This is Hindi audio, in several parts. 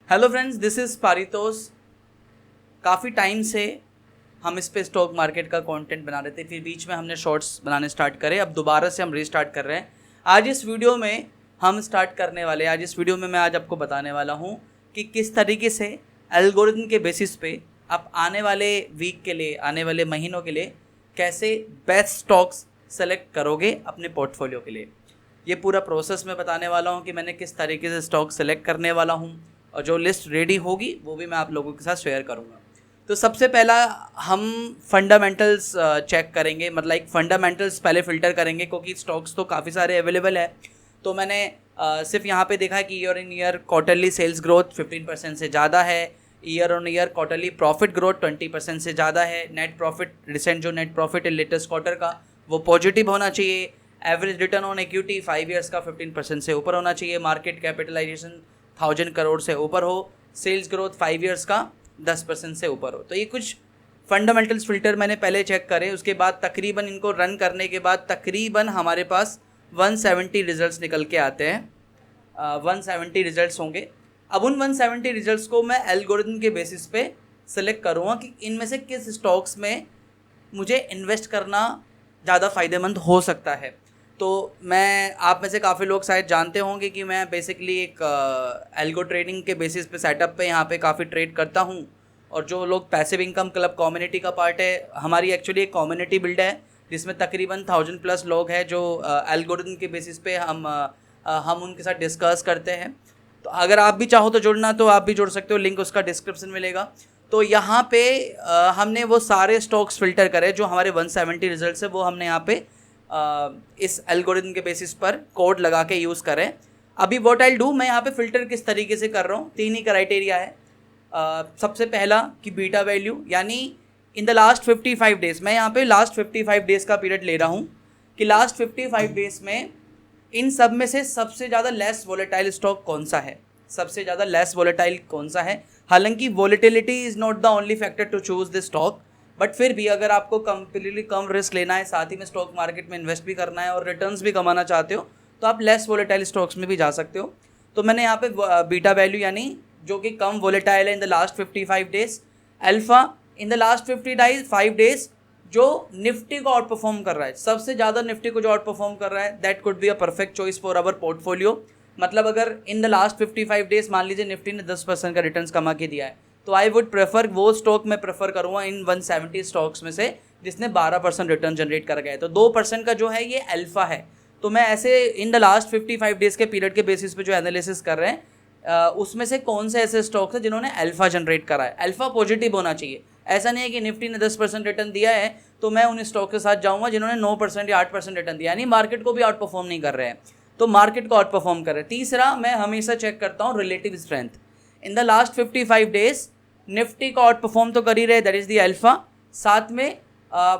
Hello friends, this is Paritosh. काफ़ी टाइम से हम इस पे स्टॉक मार्केट का कंटेंट बना रहे थे, फिर बीच में हमने शॉर्ट्स बनाने स्टार्ट करे। अब दोबारा से हम रीस्टार्ट कर रहे हैं। आज इस वीडियो में मैं आज आपको बताने वाला हूँ कि किस तरीके से एल्गोरिथम के बेसिस पे आप आने वाले वीक के लिए, आने वाले महीनों के लिए कैसे बेस्ट स्टॉक्स सेलेक्ट करोगे अपने पोर्टफोलियो के लिए। ये पूरा प्रोसेस मैं बताने वाला हूँ कि मैंने किस तरीके से स्टॉक सेलेक्ट करने वाला हूँ, और जो लिस्ट रेडी होगी वो भी मैं आप लोगों के साथ शेयर करूँगा। तो सबसे पहला हम फंडामेंटल्स चेक करेंगे, मतलब एक फंडामेंटल्स पहले फ़िल्टर करेंगे, क्योंकि स्टॉक्स तो काफ़ी सारे अवेलेबल है। तो मैंने सिर्फ यहाँ पे देखा कि year in year quarterly sales growth 15% से ज़्यादा है, year on year quarterly profit growth 20% से ज़्यादा है, नेट प्रॉफिट रिसेंट जो नेट प्रॉफिट है लेटेस्ट क्वार्टर का वो पॉजिटिव होना चाहिए, average return on equity 5 years का 15% से ऊपर होना चाहिए, मार्केट कैपिटलाइजेशन 1000 करोड़ से ऊपर हो, सेल्स ग्रोथ 5 ईयर्स का 10% से ऊपर हो। तो ये कुछ फंडामेंटल्स फ़िल्टर मैंने पहले चेक करे। उसके बाद तकरीबन इनको रन करने के बाद तकरीबन हमारे पास 170 रिजल्ट्स निकल के आते हैं। 170 रिजल्ट्स होंगे। अब उन 170 रिजल्ट्स को मैं एल्गोरिथम के बेसिस पे सेलेक्ट करूँगा कि इनमें से किस स्टॉक्स में मुझे इन्वेस्ट करना ज़्यादा फ़ायदेमंद हो सकता है। तो मैं, आप में से काफ़ी लोग शायद जानते होंगे कि मैं बेसिकली एक एल्गो ट्रेडिंग के बेसिस पे सेटअप पे यहाँ पे काफ़ी ट्रेड करता हूँ। और जो लोग पैसिव इनकम क्लब कम्युनिटी का पार्ट है, हमारी एक्चुअली एक कम्युनिटी बिल्ड है जिसमें तकरीबन 1000+ लोग हैं जो एल्गोरिथम के बेसिस पे हम उनके साथ डिस्कस करते हैं। तो अगर आप भी चाहो तो जुड़ना, तो आप भी जुड़ सकते हो, लिंक उसका डिस्क्रिप्शन मिलेगा। तो यहाँ पे हमने वो सारे स्टॉक्स फ़िल्टर करे जो हमारे 170 रिजल्ट्स है, वो हमने यहाँ पे इस एल्गोरिथम के बेसिस पर कोड लगा के यूज़ करें। अभी व्हाट आई डू, मैं यहाँ पे फ़िल्टर किस तरीके से कर रहा हूँ, 3 ही क्राइटेरिया है। सबसे पहला कि बीटा वैल्यू, यानी इन द लास्ट 55 डेज़, मैं यहाँ पे लास्ट 55 डेज़ का पीरियड ले रहा हूँ कि लास्ट 55 डेज़ में इन सब में से सबसे ज़्यादा लेस वोलेटाइल स्टॉक कौन सा है, सबसे ज़्यादा लेस वोलेटाइल कौन सा है। हालांकि volatility is not the only factor to choose this stock, but फिर भी अगर आपको कम्प्लीटली कम रिस्क लेना है, साथ ही में स्टॉक मार्केट में इन्वेस्ट भी करना है और रिटर्न्स भी कमाना चाहते हो, तो आप लेस वोलेटाइल स्टॉक्स में भी जा सकते हो। तो मैंने यहाँ पे बीटा वैल्यू, यानी जो कि कम वोलेटाइल है in the last 55 days, alpha in the last 5 days जो निफ्टी को आउट परफॉर्म कर रहा है, सबसे ज़्यादा निफ्टी को जो आउट परफॉर्म कर रहा है, that could be a perfect choice for our portfolio. मतलब अगर इन द लास्ट 55 डेज़ मान लीजिए निफ्टी ने 10% का रिटर्न्स कमा के दिया है, तो आई वुड प्रेफर, वो स्टॉक मैं प्रेफर करूँगा इन 170 स्टॉक्स में से जिसने 12% रिटर्न जनरेट कर गया है। तो 2% का जो है ये अल्फ़ा है। तो मैं ऐसे इन द लास्ट 55 डेज़ के पीरियड के बेसिस पे जो एनालिसिस कर रहे हैं, उसमें से कौन से ऐसे स्टॉक्स हैं जिन्होंने अल्फ़ा जनरेट करा है। अल्फ़ा पॉजिटिव होना चाहिए। ऐसा नहीं है कि निफ्टी ने 10% रिटर्न दिया है तो मैं उन स्टॉक के साथ जाऊँगा जिन्होंने 9% या 8% रिटर्न दिया, यानी मार्केट को भी आउट परफॉर्म नहीं कर रहे हैं, तो मार्केट को आउट परफॉर्म कर रहे हैं। तीसरा, मैं हमेशा चेक करता हूँ relative strength. In the last 55 days Nifty को आउट परफॉर्म तो कर ही रहे, दैट इज़ दी अल्फ़ा। साथ में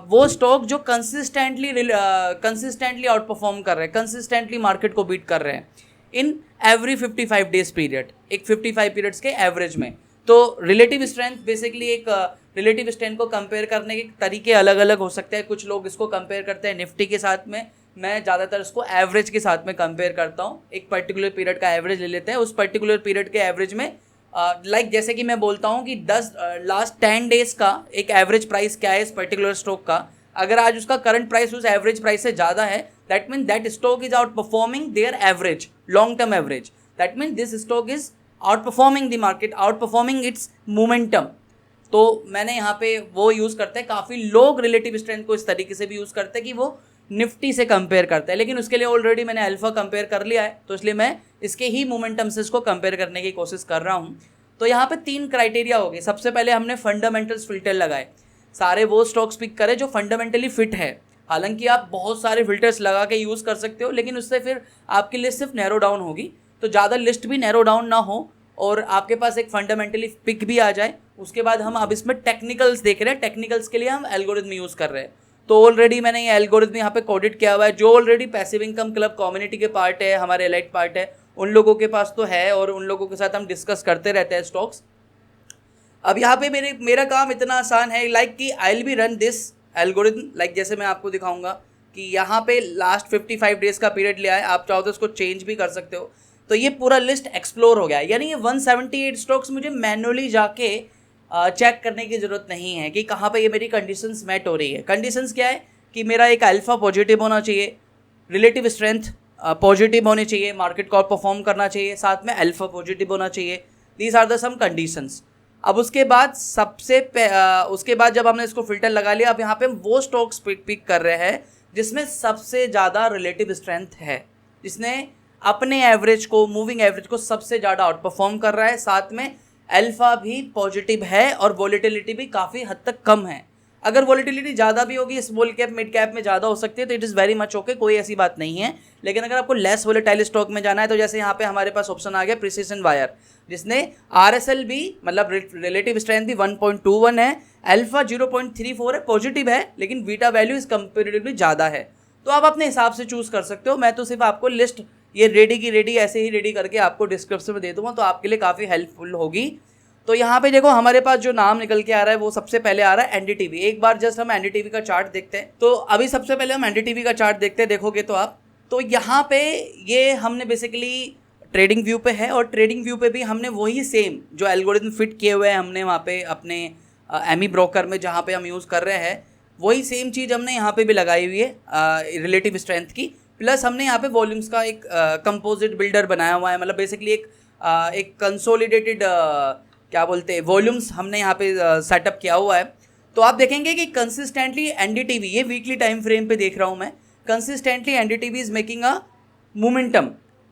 वो स्टॉक जो कंसिस्टेंटली आउट परफॉर्म कर रहे हैं, कंसिस्टेंटली मार्केट को बीट कर रहे हैं इन एवरी 55 डेज़ पीरियड, एक 55 पीरियड्स के एवरेज में। तो रिलेटिव स्ट्रेंथ बेसिकली एक रिलेटिव स्ट्रेंथ को कंपेयर करने के तरीके अलग अलग हो सकते हैं। कुछ लोग इसको कंपेयर करते हैं निफ्टी के साथ में, मैं ज़्यादातर इसको एवरेज के साथ में कंपेयर करता हूँ। एक पर्टिकुलर पीरियड का एवरेज ले लेते हैं, उस पर्टिकुलर पीरियड के एवरेज में जैसे कि मैं बोलता हूँ कि लास्ट 10 डेज़ का एक एवरेज प्राइस क्या है इस पर्टिकुलर स्टॉक का, अगर आज उसका करंट प्राइस उस एवरेज प्राइस से ज़्यादा है, that mean that stock is out performing there average, long term average. That mean this stock is out performing the market, out performing it's momentum. तो मैंने यहाँ पे वो यूज़ करते हैं। काफ़ी लोग रिलेटिव स्ट्रेंथ को इस तरीके से भी यूज़ करते हैं कि वो निफ्टी से कंपेयर करता है, लेकिन उसके लिए ऑलरेडी मैंने अल्फ़ा कंपेयर कर लिया है, तो इसलिए मैं इसके ही मोमेंटम से इसको कंपेयर करने की कोशिश कर रहा हूँ। तो यहाँ पे 3 क्राइटेरिया हो गए। सबसे पहले हमने फंडामेंटल्स फिल्टर लगाए, सारे वो स्टॉक्स पिक करे जो फंडामेंटली फिट है। हालांकि आप बहुत सारे फिल्टर्स लगा के यूज़ कर सकते हो, लेकिन उससे फिर आपकी लिस्ट सिर्फ नैरो डाउन होगी। तो ज़्यादा लिस्ट भी नैरो डाउन ना हो और आपके पास एक फंडामेंटली पिक भी आ जाए। उसके बाद हम अब इसमें टेक्निकल्स देख रहे हैं, टेक्निकल्स के लिए हम एल्गोरिथम यूज़ कर रहे हैं। तो ऑलरेडी मैंने ये एल्गोरिथम यहाँ पे कोडेड किया हुआ है, जो already passive income club community के पार्ट है, हमारे एलाइट पार्ट है, उन लोगों के पास तो है और उन लोगों के साथ हम डिस्कस करते रहते हैं स्टॉक्स। अब यहाँ पे मेरा काम इतना आसान है, लाइक कि I will be run this algorithm, like जैसे मैं आपको दिखाऊंगा कि यहाँ पे लास्ट 55 डेज़ का पीरियड लिया है। आप चाहो तो उसको चेंज भी कर सकते हो। तो ये पूरा लिस्ट एक्सप्लोर हो गया, यानी ये 178 स्टॉक्स मुझे मैनुअली जाके चेक करने की ज़रूरत नहीं है कि कहाँ पे ये मेरी कंडीशंस मैट हो रही है। कंडीशंस क्या है कि मेरा एक अल्फ़ा पॉजिटिव होना चाहिए, रिलेटिव स्ट्रेंथ पॉजिटिव होनी चाहिए, मार्केट को परफॉर्म करना चाहिए, साथ में अल्फ़ा पॉजिटिव होना चाहिए। These are the some conditions. अब उसके बाद उसके बाद जब हमने इसको फिल्टर लगा लिया, अब यहाँ पे हम वो स्टॉक्स पिक कर रहे हैं जिसमें सबसे ज़्यादा रिलेटिव स्ट्रेंथ है, जिसने अपने एवरेज को, मूविंग एवरेज को सबसे ज़्यादा आउट परफॉर्म कर रहा है, साथ में अल्फ़ा भी पॉजिटिव है और वॉलेटिलिटी भी काफ़ी हद तक कम है। अगर वॉलेटिलिटी ज़्यादा भी होगी, स्मॉल कैप मिड कैप में ज़्यादा हो सकती है, तो it is very much okay, कोई ऐसी बात नहीं है। लेकिन अगर आपको लेस वॉलेटाइल स्टॉक में जाना है, तो जैसे यहाँ पे हमारे पास ऑप्शन आ गया प्रिसिजन वायर, जिसने RSL भी, मतलब रिलेटिव स्ट्रेंथ भी 1.21 है, अल्फा 0.34 है, पॉजिटिव है, लेकिन बीटा वैल्यू इस कंपेरेटिवली ज़्यादा है। तो आप अपने हिसाब से चूज़ कर सकते हो। मैं तो सिर्फ आपको लिस्ट ये रेडी की रेडी ऐसे ही रेडी करके आपको डिस्क्रिप्शन में दे दूँगा, तो आपके लिए काफ़ी हेल्पफुल होगी। तो यहाँ पे देखो हमारे पास जो नाम निकल के आ रहा है वो सबसे पहले आ रहा है NDTV। एक बार जस्ट हम NDTV का चार्ट देखते हैं। तो अभी सबसे पहले हम NDTV का चार्ट देखते हैं, देखोगे तो आप, तो यहाँ पे ये हमने बेसिकली ट्रेडिंग व्यू पे है, और ट्रेडिंग व्यू पे भी हमने वही सेम जो एल्गोरिथम फिट किए हुए हैं हमने वहाँ पे अपने एमी ब्रोकर में जहाँ पे हम यूज़ कर रहे हैं, वही सेम चीज़ हमने यहाँ पे भी लगाई हुई है रिलेटिव स्ट्रेंथ की। प्लस हमने यहाँ पे वॉल्यूम्स का एक कंपोजिट बिल्डर बनाया हुआ है, मतलब बेसिकली एक कंसोलिडेटेड क्या बोलते हैं वॉल्यूम्स हमने यहाँ पे सेटअप किया हुआ है। तो आप देखेंगे कि कंसिस्टेंटली NDTV, ये वीकली टाइम फ्रेम पे देख रहा हूँ मैं, consistently NDTV is making a momentum.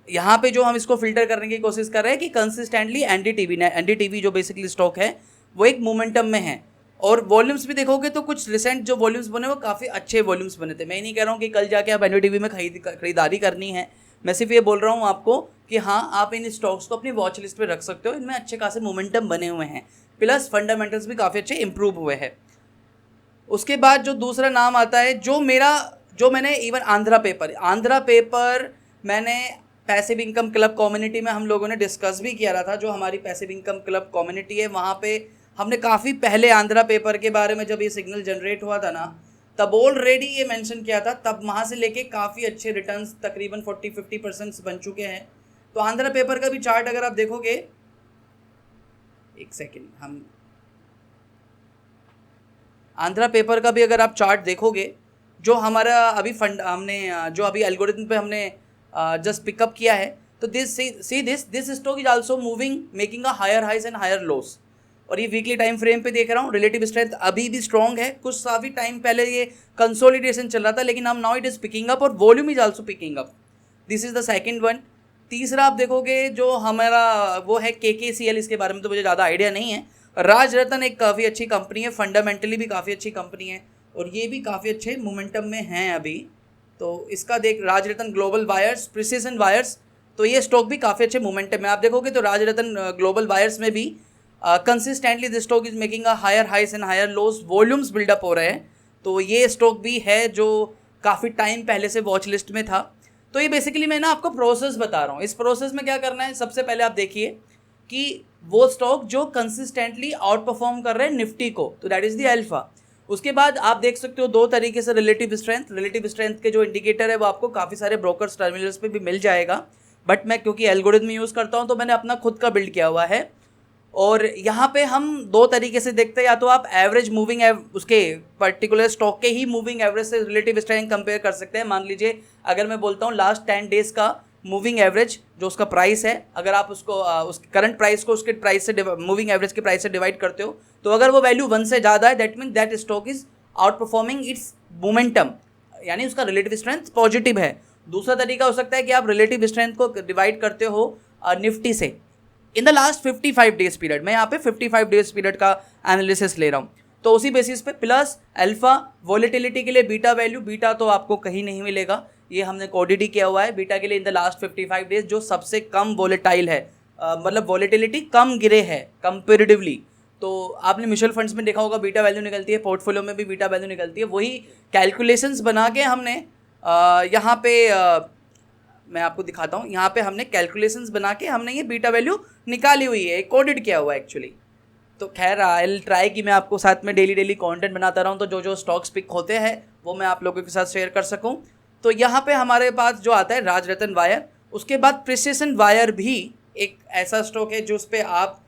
यहाँ पे जो हम इसको फिल्टर करने की कोशिश कर रहे हैं कि कंसिस्टेंटली NDTV जो बेसिकली स्टॉक है वो एक मोमेंटम में है। और वॉल्यूम्स भी देखोगे तो कुछ रिसेंट जो वॉल्यूम्स बने वो काफ़ी अच्छे वॉल्यूम्स बने थे। मैं नहीं कह रहा हूँ कि कल जाके आप NDTV में खरीदारी करनी है, मैं सिर्फ ये बोल रहा हूँ आपको कि हाँ, आप इन स्टॉक्स को अपनी वॉच लिस्ट पे रख सकते हो, इनमें अच्छे खासे मोमेंटम बने हुए हैं, प्लस फंडामेंटल्स भी काफ़ी अच्छे इंप्रूव हुए हैं। उसके बाद जो दूसरा नाम आता है जो मैंने इवन आंध्रा पेपर मैंने पैसिव इनकम क्लब कम्युनिटी में हम लोगों ने डिस्कस भी किया था। जो हमारी पैसिव इनकम क्लब कम्युनिटी है, वहाँ पे हमने काफ़ी पहले आंध्रा पेपर के बारे में, जब ये सिग्नल जनरेट हुआ था ना, तब ऑलरेडी ये मेंशन किया था। तब वहाँ से लेके काफ़ी अच्छे रिटर्न्स तकरीबन 40-50% बन चुके हैं। तो आंध्रा पेपर का भी चार्ट अगर आप देखोगे, एक सेकेंड, हम आंध्रा पेपर का भी अगर आप चार्ट देखोगे, जो हमारा अभी हमने जो अभी एल्गोरिथम पे हमने जस्ट पिकअप किया है, तो this stock is also moving, making a higher highs and higher lows. और ये वीकली टाइम फ्रेम पे देख रहा हूँ, रिलेटिव स्ट्रेंथ अभी भी स्ट्रॉन्ग है। कुछ काफ़ी टाइम पहले ये कंसोलिडेशन चल रहा था, लेकिन अब now it is picking up और volume is also picking up. This is the second one. तीसरा आप देखोगे जो हमारा वो है KKCL, इसके बारे में तो मुझे ज़्यादा आइडिया नहीं है। राजरत्न एक काफ़ी अच्छी कंपनी है, फंडामेंटली भी काफ़ी अच्छी कंपनी है, और ये भी काफ़ी अच्छे मोमेंटम में हैं अभी। तो इसका देख, Rajratna global wires, precision wires, तो ये स्टॉक भी काफ़ी अच्छे मोमेंटम में। आप देखोगे तो राजरत्न ग्लोबल वायर्स में भी consistently this stock is making a higher highs and higher lows, volumes build up हो रहे हैं। तो ये स्टॉक भी है जो काफ़ी टाइम पहले से वॉच लिस्ट में था। तो ये बेसिकली मैं ना आपको प्रोसेस बता रहा हूँ। इस प्रोसेस में क्या करना है, सबसे पहले आप देखिए कि वो स्टॉक जो कंसिस्टेंटली आउट परफॉर्म कर रहे हैं निफ्टी को, तो दैट इज़ द अल्फा। उसके बाद आप देख सकते हो दो तरीके से रिलेटिव स्ट्रेंथ के जो इंडिकेटर है वो आपको काफ़ी सारे ब्रोकर्स टर्मिनल्स पे भी मिल जाएगा, बट मैं क्योंकि एल्गोरिथम यूज़ करता हूँ तो मैंने अपना खुद का बिल्ड किया हुआ है। और यहाँ पे हम दो तरीके से देखते हैं, या तो आप एवरेज मूविंग उसके पर्टिकुलर स्टॉक के ही मूविंग एवरेज से रिलेटिव स्ट्रेंथ कंपेयर कर सकते हैं। मान लीजिए अगर मैं बोलता हूँ लास्ट 10 डेज का मूविंग एवरेज जो उसका प्राइस है, अगर आप उसको उसके करंट प्राइस को उसके प्राइस से मूविंग एवरेज के प्राइस से डिवाइड करते हो, तो अगर वो वैल्यू 1 से ज़्यादा है, that mean that stock is out performing it's momentum, यानी उसका रिलेटिव स्ट्रेंथ पॉजिटिव है। दूसरा तरीका हो सकता है कि आप रिलेटिव स्ट्रेंथ को डिवाइड करते हो निफ्टी से in the last 55 days period. मैं यहाँ पे 55 डेज पीरियड का एनालिसिस ले रहा हूँ, तो उसी बेसिस पे प्लस अल्फा वॉलेटिलिटी के लिए बीटा वैल्यू, बीटा तो आपको कहीं नहीं मिलेगा, ये हमने कोडिटी किया हुआ है बीटा के लिए इन द लास्ट 55 डेज जो सबसे कम वॉलेटाइल है, मतलब वॉलेटिलिटी कम गिरे है कंपेरेटिवली। तो आपने म्यूचुअल फंड्स में देखा होगा बीटा वैल्यू निकलती है, पोर्टफोलियो में भी बीटा वैल्यू निकलती है। वही कैलकुलेशंस बना के हमने यहाँ पे मैं आपको दिखाता हूँ, यहाँ पे हमने कैलकुलेशंस बना के हमने ये बीटा वैल्यू निकाली हुई है, कोडेड किया हुआ है एक्चुअली। तो खैर आई विल ट्राई कि मैं आपको साथ में डेली कंटेंट बनाता रहूँ, तो जो स्टॉक्स पिक होते हैं वो मैं आप लोगों के साथ शेयर कर सकूँ। तो यहाँ पे हमारे पास जो आता है राजरत्न वायर, उसके बाद प्रिसिशन वायर भी एक ऐसा स्टॉक है जो उस पर आप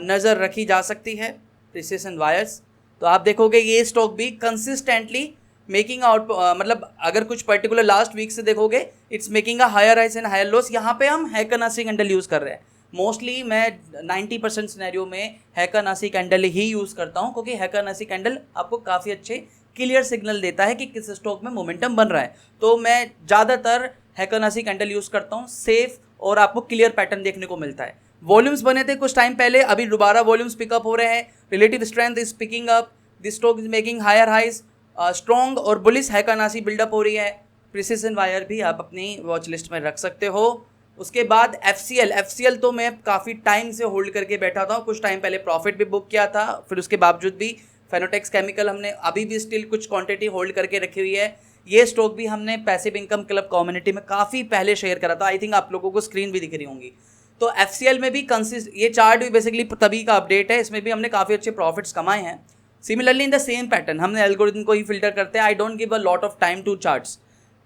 नज़र रखी जा सकती है, प्रिसिशन वायर्स। तो आप देखोगे ये स्टॉक भी कंसिस्टेंटली मेकिंग आउट, मतलब अगर कुछ पर्टिकुलर लास्ट वीक से देखोगे it's making a higher highs and higher lows. यहाँ पे हम हैकनासी कैंडल यूज़ कर रहे हैं। मोस्टली मैं 90% सिनेरियो में हैकनासी कैंडल ही यूज़ करता हूँ, क्योंकि हैकनासी कैंडल आपको काफ़ी अच्छे क्लियर सिग्नल देता है कि किस स्टॉक में मोमेंटम बन रहा है। तो मैं ज़्यादातर हैकनासी कैंडल यूज़ करता हूँ, सेफ और आपको क्लियर पैटर्न देखने को मिलता है। वॉल्यूम्स बने थे कुछ टाइम पहले, अभी दोबारा वॉल्यूम्स पिकअप हो रहे हैं, relative strength is picking up, this stock is making higher highs, strong और बुलिश हैकनासी बिल्डअप हो रही है। प्रिसिशन वायर भी आप अपनी वॉच लिस्ट में रख सकते हो। उसके बाद एफसीएल तो मैं काफ़ी टाइम से होल्ड करके बैठा था, कुछ टाइम पहले प्रॉफिट भी बुक किया था, फिर उसके बावजूद भी फेनोटेक्स केमिकल हमने अभी भी स्टिल कुछ क्वांटिटी होल्ड करके रखी हुई है। ये स्टॉक भी हमने पैसिव इनकम क्लब कम्युनिटी में काफ़ी पहले शेयर करा था, आई थिंक आप लोगों को स्क्रीन भी दिख रही होंगी। तो एफसीएल में भी ये चार्ट भी बेसिकली तभी का अपडेट है, इसमें भी हमने काफ़ी अच्छे प्रॉफिट्स कमाए हैं। Similarly in the same pattern हमने एल्गोरिथम को ही फिल्टर करते हैं। I don't give a lot of time to charts,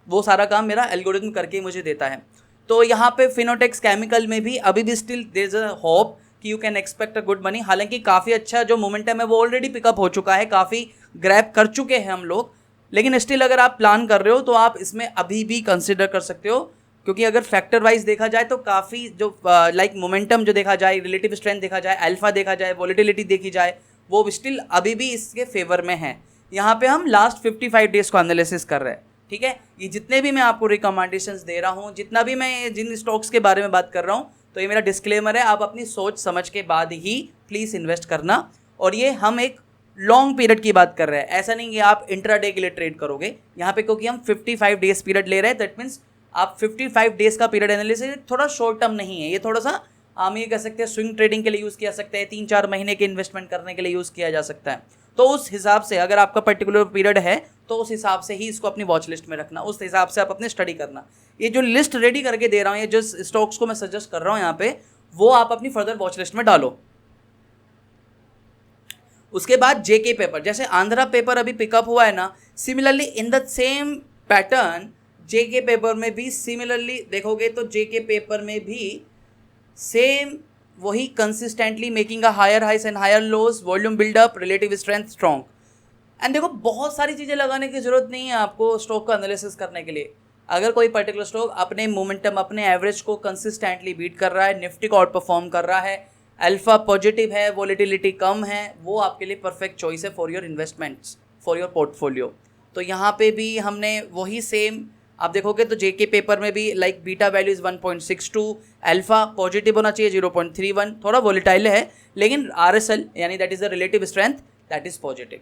वो सारा काम मेरा एल्गोरिथम करके मुझे देता है। तो यहाँ पे फिनोटेक्स केमिकल में भी अभी भी still there is a hope कि you can expect a good money. हालांकि काफ़ी अच्छा जो मोमेंटम है वो ऑलरेडी पिकअप हो चुका है, काफ़ी ग्रैब कर चुके हैं हम लोग, लेकिन स्टिल अगर आप प्लान कर रहे हो तो आप इसमें अभी भी कंसिडर कर सकते हो, क्योंकि अगर फैक्टर वाइज देखा जाए तो काफ़ी जो लाइक मोमेंटम जो देखा जाए, रिलेटिव स्ट्रेंथ देखा जाए, अल्फा देखा जाए, वॉलिटिलिटी देखी जाए, वो स्टिल अभी भी इसके फेवर में है। यहाँ पे हम लास्ट 55 डेज को एनालिसिस कर रहे हैं, ठीक है। ये जितने भी मैं आपको रिकमेंडेशंस दे रहा हूँ, जितना भी मैं जिन स्टॉक्स के बारे में बात कर रहा हूँ, तो ये मेरा डिस्क्लेमर है, आप अपनी सोच समझ के बाद ही प्लीज़ इन्वेस्ट करना। और ये हम एक लॉन्ग पीरियड की बात कर रहे हैं, ऐसा नहीं कि आप इंट्राडे के लिए ट्रेड करोगे यहाँ पे, क्योंकि हम 55 डेज पीरियड ले रहे हैं। दैट मीन्स आप 55 डेज का पीरियड एनालिसिस थोड़ा शॉर्ट टर्म नहीं है, ये थोड़ा सा हम ये कह सकते हैं स्विंग ट्रेडिंग के लिए यूज़ किया सकते हैं, 3-4 महीने के इन्वेस्टमेंट करने के लिए यूज़ किया जा सकता है। तो उस हिसाब से अगर आपका पर्टिकुलर पीरियड है तो उस हिसाब से ही इसको अपनी वॉच लिस्ट में रखना, उस हिसाब से आप अपनी स्टडी करना। ये जो लिस्ट रेडी करके दे रहा हूँ, ये जो स्टॉक्स को मैं सजेस्ट कर रहा हूँ यहाँ पे, वो आप अपनी फर्दर वॉच लिस्ट में डालो। उसके बाद जेके पेपर, जैसे आंध्रा पेपर अभी पिकअप हुआ है ना, similarly in the same pattern JK paper में भी सिमिलरली देखोगे तो जेके पेपर में भी सेम वही consistently making a higher highs and higher lows, volume build up, relative strength strong. And देखो बहुत सारी चीज़ें लगाने की जरूरत नहीं है आपको स्टॉक का एनालिसिस करने के लिए। अगर कोई पर्टिकुलर स्टॉक अपने मोमेंटम, अपने एवरेज को कंसिस्टेंटली बीट कर रहा है, निफ्टी को आउट परफॉर्म कर रहा है, अल्फा पॉजिटिव है, वॉलिटिलिटी कम है, वो आपके लिए परफेक्ट चॉइस है for your investments, for your portfolio. तो यहाँ पे भी हमने वही सेम आप देखोगे तो जेके पेपर में भी like beta value is 1.62, alpha positive होना चाहिए 0.31, थोड़ा वॉलेटाइल है, लेकिन आरएसएल यानी that is the relative strength that is positive.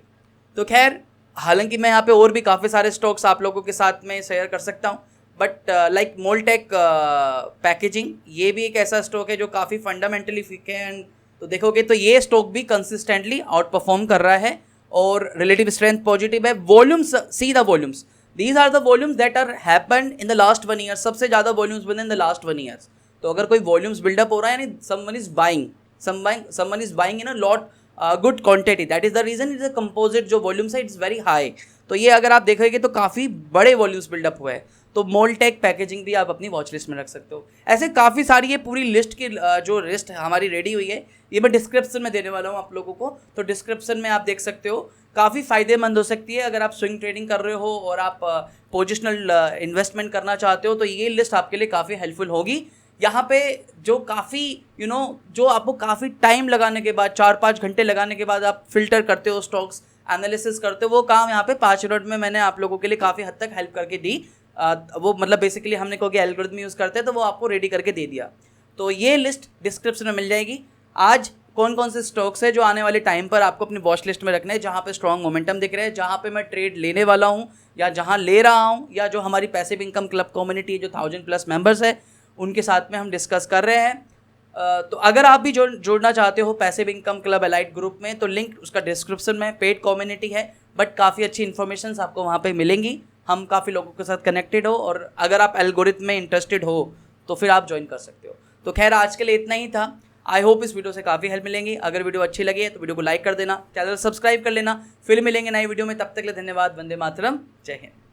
तो खैर, हालांकि मैं यहाँ पे और भी काफ़ी सारे स्टॉक्स आप लोगों के साथ में शेयर कर सकता हूँ, बट लाइक मोल्टेक पैकेजिंग, ये भी एक ऐसा स्टॉक है जो काफ़ी फंडामेंटली वीक है। एंड तो देखोगे तो ये स्टॉक भी कंसिस्टेंटली आउट परफॉर्म कर रहा है और रिलेटिव स्ट्रेंथ पॉजिटिव है। Volumes, see the volumes, these are the volumes that are happened in the last 1 year, सबसे ज़्यादा वॉल्यूम्स बने in the last 1 year। तो अगर कोई वॉल्यूम्स बिल्डअप हो रहा है यानी someone is buying in a lot good quantity, that is the reason it's a composite जो वॉल्यूम्स है, it's very high। तो ये अगर आप देखेंगे तो काफ़ी बड़े वॉल्यूम्स बिल्डअप हुए हैं। तो मोल्टेक पैकेजिंग भी आप अपनी वॉच लिस्ट में रख सकते हो। ऐसे काफ़ी सारी ये पूरी लिस्ट की जो लिस्ट हमारी रेडी हुई है, ये मैं डिस्क्रिप्शन में देने वाला हूँ आप लोगों को, तो डिस्क्रिप्शन में आप देख सकते हो, काफ़ी फ़ायदेमंद हो सकती है। अगर आप स्विंग ट्रेडिंग कर रहे हो और आप पोजिशनल इन्वेस्टमेंट करना चाहते हो तो ये लिस्ट आपके लिए काफ़ी हेल्पफुल होगी। यहाँ पे जो काफ़ी जो आपको काफ़ी टाइम लगाने के बाद, 4-5 घंटे लगाने के बाद आप फिल्टर करते हो, स्टॉक्स एनालिसिस करते हो, वो काम यहाँ पे 5 मिनट में मैंने आप लोगों के लिए काफ़ी हद तक हेल्प करके दी। वो मतलब बेसिकली हमने क्योंकि एल्गोरिथम यूज़ करते हैं तो वो आपको रेडी करके दे दिया। तो ये लिस्ट डिस्क्रिप्शन में मिल जाएगी। आज कौन कौन से स्टॉक्स है जो आने वाले टाइम पर आपको अपनी वॉच लिस्ट में रखने हैं, जहाँ पे स्ट्रॉन्ग मोमेंटम दिख रहे हैं, जहाँ पे मैं ट्रेड लेने वाला हूँ या जहाँ ले रहा हूँ, या जो हमारी पैसिव इनकम क्लब कम्युनिटी जो 1000+ मेंबर्स है उनके साथ में हम डिस्कस कर रहे हैं। तो अगर आप भी जुड़ना चाहते हो passive income club elite group में, तो लिंक उसका डिस्क्रिप्शन में, पेड कम्युनिटी है बट काफ़ी अच्छी इन्फॉर्मेशन आपको वहाँ पे मिलेंगी। हम काफ़ी लोगों के साथ कनेक्टेड हो, और अगर आप एल्गोरिथम में इंटरेस्टेड हो तो फिर आप ज्वाइन कर सकते हो। तो खैर आज के लिए इतना ही था। आई होप इस वीडियो से काफ़ी हेल्प मिलेंगी। अगर वीडियो अच्छी लगी है तो वीडियो को लाइक कर देना, चैनल सब्सक्राइब कर लेना। फिर मिलेंगे नई वीडियो में, तब तक के लिए धन्यवाद। वंदे मातरम, जय हिंद।